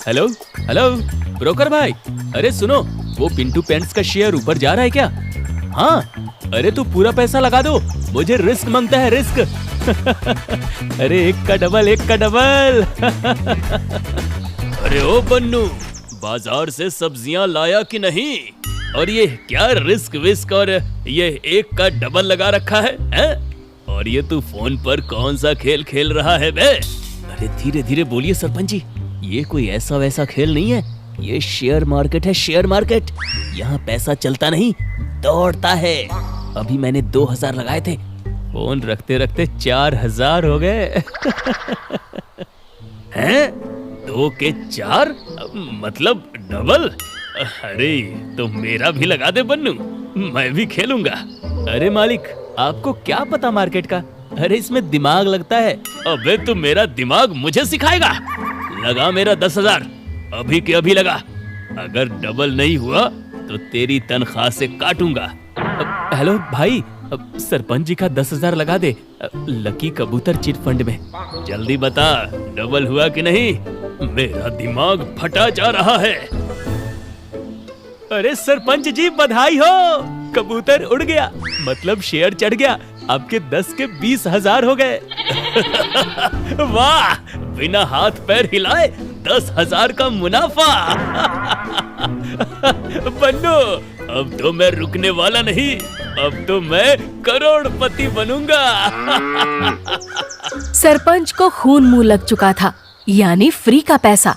Hello hello broker भाई, अरे सुनो, वो पिंटू पेंट्स का शेयर ऊपर जा रहा है क्या? हाँ, अरे तू पूरा पैसा लगा दो, मुझे रिस्क मांगता है, रिस्क। अरे एक का डबल। अरे ओ बन्नू, बाजार से सब्जियां लाया कि नहीं? और ये क्या रिस्क विस्क और ये एक का डबल लगा रखा है? और ये तू फोन पर कौन सा खेल खेल रहा है बे? अरे धीरे धीरे बोलिए सरपंच जी, ये कोई ऐसा वैसा खेल नहीं है, ये शेयर मार्केट है, शेयर मार्केट। यहाँ पैसा चलता नहीं, दौड़ता है। अभी मैंने 2000 लगाए थे, फोन रखते रखते 4000 हो गए। हैं? 2 के 4 मतलब डबल? अरे तो मेरा भी लगा दे बन्नू, मैं भी खेलूंगा। अरे मालिक, आपको क्या पता मार्केट का? अरे इसमें दिमाग लगता है। अबे तो मेरा दिमाग मुझे सिखाएगा? लगा मेरा 10,000, अभी के अभी लगा। अगर डबल नहीं हुआ तो तेरी तनख्वाह से काटूंगा। हेलो भाई, सरपंच जी का 10,000 लगा दे लकी कबूतर चिट फंड में। जल्दी बता, डबल हुआ कि नहीं? मेरा दिमाग फटा जा रहा है। अरे सरपंच जी बधाई हो, कबूतर उड़ गया, मतलब शेयर चढ़ गया। आपके 10 के 20,000 हो गए। वाह, बिना हाथ पैर हिलाए 10,000 का मुनाफा। बन्नू, अब तो मैं रुकने वाला नहीं, अब तो मैं करोड़पति बनूंगा। सरपंच को खून मुंह लग चुका था, यानी फ्री का पैसा।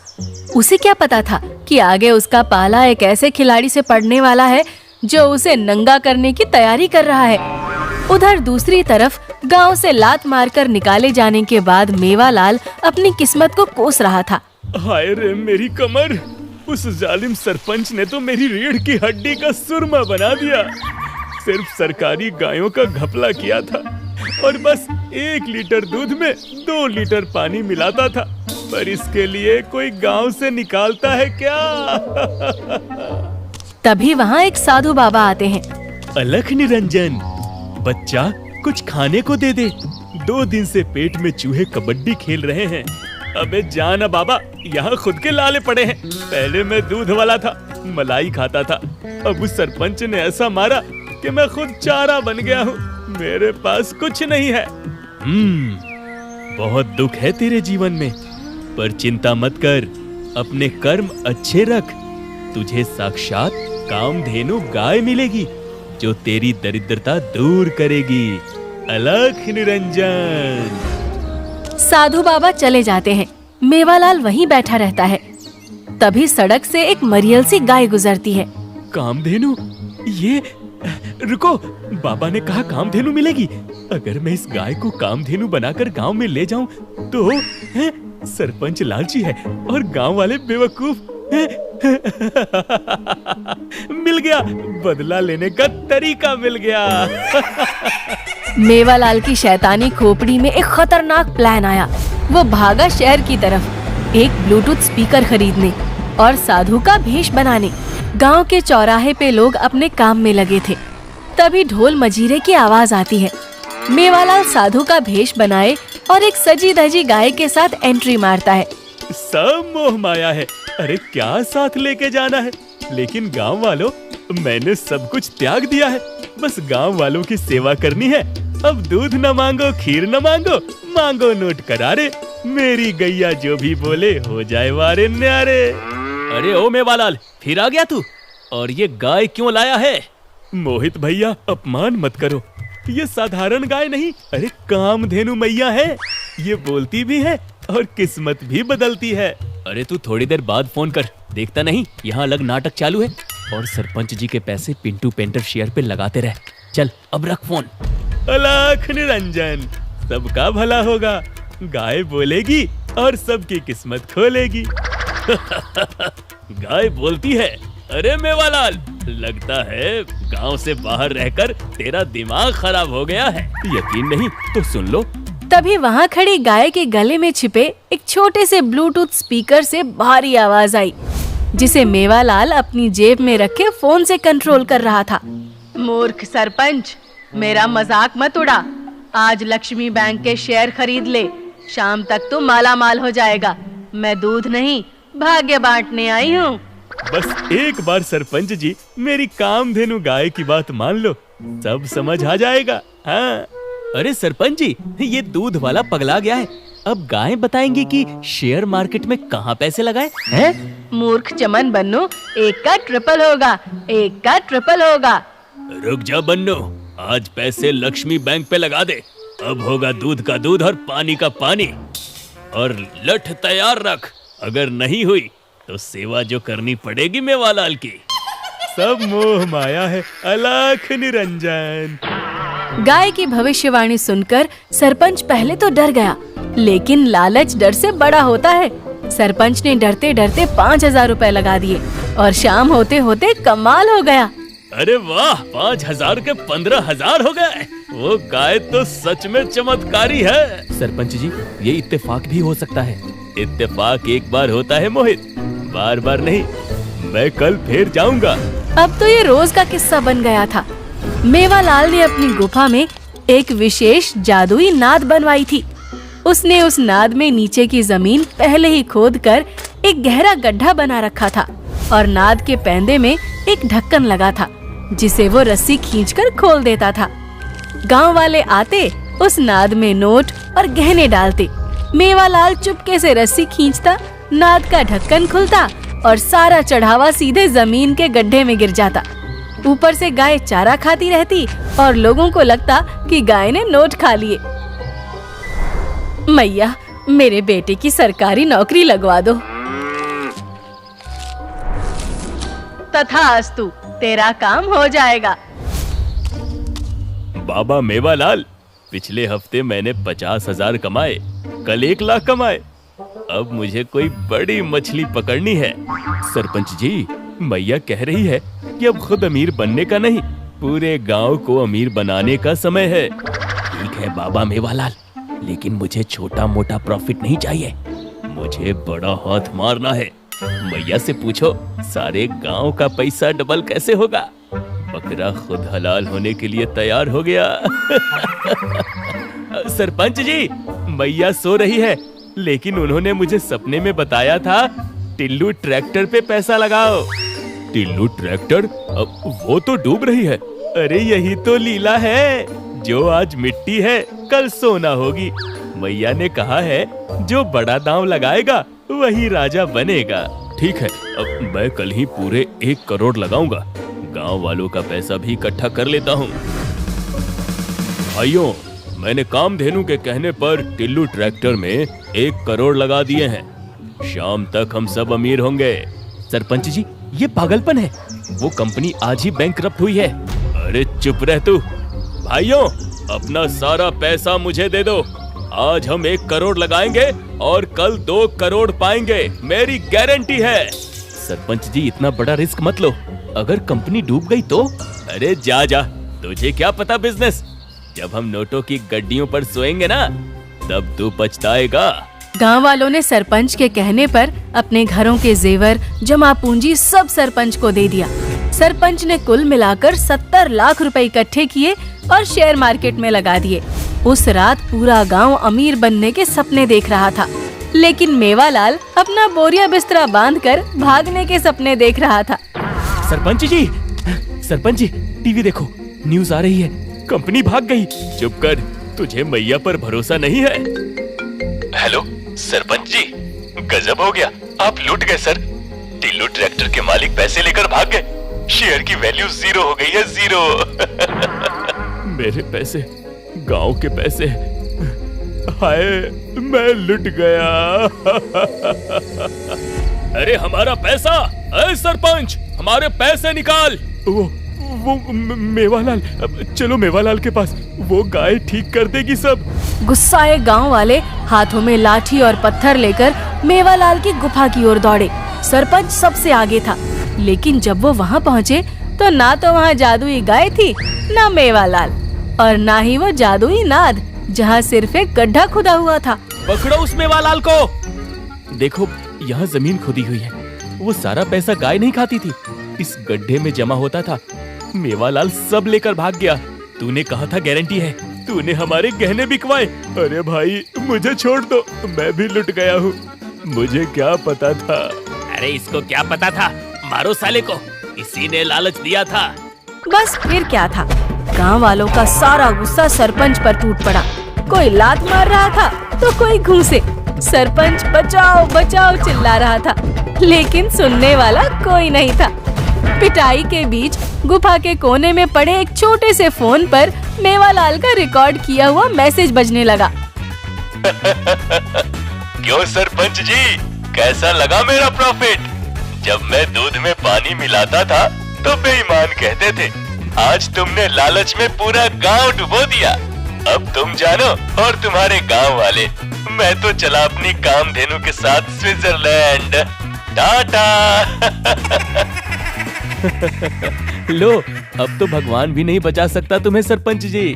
उसे क्या पता था कि आगे उसका पाला एक ऐसे खिलाड़ी से पड़ने वाला है जो उसे नंगा करने की तैयारी कर रहा है। उधर दूसरी तरफ गांव से लात मारकर निकाले जाने के बाद मेवालाल अपनी किस्मत को कोस रहा था। हाय रे मेरी कमर, उस जालिम सरपंच ने तो मेरी रीढ़ की हड्डी का सुरमा बना दिया। सिर्फ सरकारी गायों का घपला किया था और बस 1 लीटर दूध में 2 लीटर पानी मिलाता था, पर इसके लिए कोई गांव से निकालता है क्या? तभी वहाँ एक साधु बाबा आते हैं। अलख निरंजन, बच्चा कुछ खाने को दे दे, 2 दिन से पेट में चूहे कबड्डी खेल रहे हैं। अबे जाना बाबा, यहाँ खुद के लाले पड़े हैं। पहले मैं दूध वाला था, मलाई खाता था, अब उस सरपंच ने ऐसा मारा कि मैं खुद चारा बन गया हूँ। मेरे पास कुछ नहीं है। बहुत दुख है तेरे जीवन में, पर चिंता मत कर, अपने कर्म अच्छे रख। तुझे साक्षात कामधेनु गाय मिलेगी जो तेरी दरिद्रता दूर करेगी। अलख निरंजन। साधु बाबा चले जाते हैं, मेवालाल वहीं बैठा रहता है। तभी सड़क से एक मरियल सी गाय गुजरती है। कामधेनु? ये रुको, बाबा ने कहा कामधेनु मिलेगी। अगर मैं इस गाय को कामधेनु बनाकर गांव में ले जाऊं तो सरपंच लालची है और गांव वाले बेवकूफ। मिल गया, बदला लेने का तरीका मिल गया। मेवालाल की शैतानी खोपड़ी में एक खतरनाक प्लान आया। वो भागा शहर की तरफ एक ब्लूटूथ स्पीकर खरीदने और साधु का भेष बनाने। गांव के चौराहे पे लोग अपने काम में लगे थे। तभी ढोल मजीरे की आवाज आती है। मेवालाल साधु का भेष बनाए और एक सजी धजी गाय के साथ एंट्री मारता है। सब मोह माया है। अरे क्या साथ लेके जाना है? लेकिन गांव वालों, मैंने सब कुछ त्याग दिया है, बस गांव वालों की सेवा करनी है। अब दूध न मांगो, खीर न मांगो, मांगो नोट करारे। मेरी गैया जो भी बोले हो जाए वारे न्यारे। अरे ओ मेवालाल, फिर आ गया तू? और ये गाय क्यों लाया है? मोहित भैया, अपमान मत करो, ये साधारण गाय नहीं, अरे कामधेनु मैया है। ये बोलती भी है और किस्मत भी बदलती है। अरे तू थोड़ी देर बाद फोन कर, देखता नहीं यहाँ अलग नाटक चालू है। और सरपंच जी के पैसे पिंटू पेंटर शेयर पे लगाते रह। चल अब रख फोन। अलख निरंजन, सबका भला होगा। गाय बोलेगी और सबकी किस्मत खोलेगी। गाय बोलती है। अरे मेवालाल, लगता है गांव से बाहर रहकर तेरा दिमाग खराब हो गया है। यकीन नहीं तो सुन लो। तभी वहाँ खड़ी गाय के गले में छिपे एक छोटे से ब्लूटूथ स्पीकर से भारी आवाज आई, जिसे मेवालाल अपनी जेब में रखे फोन से कंट्रोल कर रहा था। मूर्ख सरपंच, मेरा मजाक मत उड़ा। आज लक्ष्मी बैंक के शेयर खरीद ले, शाम तक तो माला माल हो जाएगा। मैं दूध नहीं, भाग्य बांटने आई हूँ। बस एक बार सरपंच जी मेरी कामधेनु गाय की बात मान लो, सब समझ आ जाएगा। हाँ। अरे सरपंच जी, ये दूध वाला पगला गया है। अब गाय बताएंगी कि शेयर मार्केट में कहाँ पैसे लगाए हैं? मूर्ख चमन बन्नू, एक का ट्रिपल होगा, एक का ट्रिपल होगा। रुक जा बन्नो, आज पैसे लक्ष्मी बैंक पे लगा दे। अब होगा दूध का दूध और पानी का पानी। और लठ तैयार रख, अगर नहीं हुई तो सेवा जो करनी पड़ेगी मेवालाल की। सब मोह माया है, अलख निरंजन। गाय की भविष्यवाणी सुनकर सरपंच पहले तो डर गया, लेकिन लालच डर से बड़ा होता है। सरपंच ने डरते डरते 5,000 रुपए लगा दिए और शाम होते होते कमाल हो गया। अरे वाह, 5,000 के 15,000 हो गए। वो गाय तो सच में चमत्कारी है। सरपंच जी, ये इत्तेफाक भी हो सकता है। इत्तेफाक एक बार होता है मोहित, बार बार नहीं। मैं कल फिर जाऊंगा। अब तो ये रोज का किस्सा बन गया था। मेवालाल ने अपनी गुफा में एक विशेष जादुई नाद बनवाई थी। उसने उस नाद में नीचे की जमीन पहले ही खोदकर एक गहरा गड्ढा बना रखा था और नाद के पैंदे में एक ढक्कन लगा था, जिसे वो रस्सी खींचकर खोल देता था। गांव वाले आते, उस नाद में नोट और गहने डालते। मेवालाल चुपके से रस्सी खींचता, नाद का ढक्कन खुलता और सारा चढ़ावा सीधे जमीन के गड्ढे में गिर जाता। ऊपर से गाय चारा खाती रहती और लोगों को लगता कि गाय ने नोट खा लिए। मैया, मेरे बेटे की सरकारी नौकरी लगवा दो। तथास्तु, तेरा काम हो जाएगा। बाबा मेवालाल, पिछले हफ्ते मैंने 50,000 कमाए, कल 1 लाख कमाए। अब मुझे कोई बड़ी मछली पकड़नी है। सरपंच जी, मैया कह रही है कि अब खुद अमीर बनने का नहीं, पूरे गांव को अमीर बनाने का समय है। ठीक है बाबा मेवालाल, लेकिन मुझे छोटा मोटा प्रॉफिट नहीं चाहिए, मुझे बड़ा हाथ मारना है। मैया से पूछो, सारे गांव का पैसा डबल कैसे होगा? बकरा खुद हलाल होने के लिए तैयार हो गया। सरपंच जी, मैया सो रही है, लेकिन उन्होंने मुझे सपने में बताया था टिल्लू ट्रैक्टर पे पैसा लगाओ। टिल्लू ट्रैक्टर? अब वो तो डूब रही है। अरे यही तो लीला है, जो आज मिट्टी है कल सोना होगी। मैया ने कहा है जो बड़ा दांव लगाएगा वही राजा बनेगा। ठीक है, अब मैं कल ही पूरे 1 करोड़ लगाऊंगा। गांव वालों का पैसा भी इकट्ठा कर लेता हूँ। भाइयों, मैंने कामधेनु के कहने पर टिल्लू ट्रैक्टर में 1 करोड़ लगा दिए हैं। शाम तक हम सब अमीर होंगे। सरपंच जी, ये पागलपन है, वो कंपनी आज ही बैंकरप्ट हुई है। अरे चुप रह तू। भाइयों, अपना सारा पैसा मुझे दे दो। आज हम 1 करोड़ लगाएंगे और कल 2 करोड़ पाएंगे, मेरी गारंटी है। सरपंच जी, इतना बड़ा रिस्क मत लो, अगर कंपनी डूब गई तो? अरे जा जा, तुझे क्या पता बिजनेस। जब हम नोटों की गड्डियों पर सोएंगे ना, तब तू पछताएगा। गांव वालों ने सरपंच के कहने पर अपने घरों के जेवर, जमा पूंजी सब सरपंच को दे दिया। सरपंच ने कुल मिलाकर 70 लाख रुपए इकट्ठे किए और शेयर मार्केट में लगा दिए। उस रात पूरा गांव अमीर बनने के सपने देख रहा था, लेकिन मेवालाल अपना बोरिया बिस्तरा बांधकर भागने के सपने देख रहा था। सरपंच जी, टीवी देखो, न्यूज आ रही है, कंपनी भाग गई। चुप कर, तुझे मैया पर भरोसा नहीं है। हेलो सरपंच जी, गजब हो गया, आप लूट गए सर। टिल्लू ट्रैक्टर के मालिक पैसे लेकर भाग गए, शेयर की वैल्यू 0 हो गई है, 0। मेरे पैसे, गांव के पैसे, हाय मैं लुट गया। अरे हमारा पैसा, अरे सरपंच, हमारे पैसे निकाल। वो मेवालाल, चलो मेवालाल के पास, वो गाय ठीक कर देगी सब। गुस्साए गांव वाले हाथों में लाठी और पत्थर लेकर मेवालाल की गुफा की ओर दौड़े। सरपंच सबसे आगे था, लेकिन जब वो वहाँ पहुँचे तो ना तो वहाँ जादुई गाय थी, ना मेवालाल, और ना ही वो जादुई नाद, जहाँ सिर्फ एक गड्ढा खुदा हुआ था। पकड़ो उस मेवालाल को। देखो, यहाँ जमीन खुदी हुई है, वो सारा पैसा गाय नहीं खाती थी, इस गड्ढे में जमा होता था। मेवालाल सब लेकर भाग गया। तूने कहा था गारंटी है, तूने हमारे गहने बिकवाए। अरे भाई, मुझे छोड़ दो, मैं भी लुट गया हूँ, मुझे क्या पता था। अरे इसको क्या पता था, मारो साले को, इसी ने लालच दिया था। बस फिर क्या था, गांव वालों का सारा गुस्सा सरपंच पर टूट पड़ा। कोई लात मार रहा था तो कोई घूंसे। सरपंच बचाओ बचाओ चिल्ला रहा था, लेकिन सुनने वाला कोई नहीं था। पिटाई के बीच गुफा के कोने में पड़े एक छोटे से फोन पर मेवालाल का रिकॉर्ड किया हुआ मैसेज बजने लगा। क्यों सरपंच जी, कैसा लगा मेरा प्रॉफिट? जब मैं दूध में पानी मिलाता था तो बेईमान कहते थे, आज तुमने लालच में पूरा गांव डुबो दिया। अब तुम जानो और तुम्हारे गांव वाले, मैं तो चला अपनी कामधेनु के साथ स्विट्जरलैंड। टाटा। लो, अब तो भगवान भी नहीं बचा सकता तुम्हें सरपंच जी।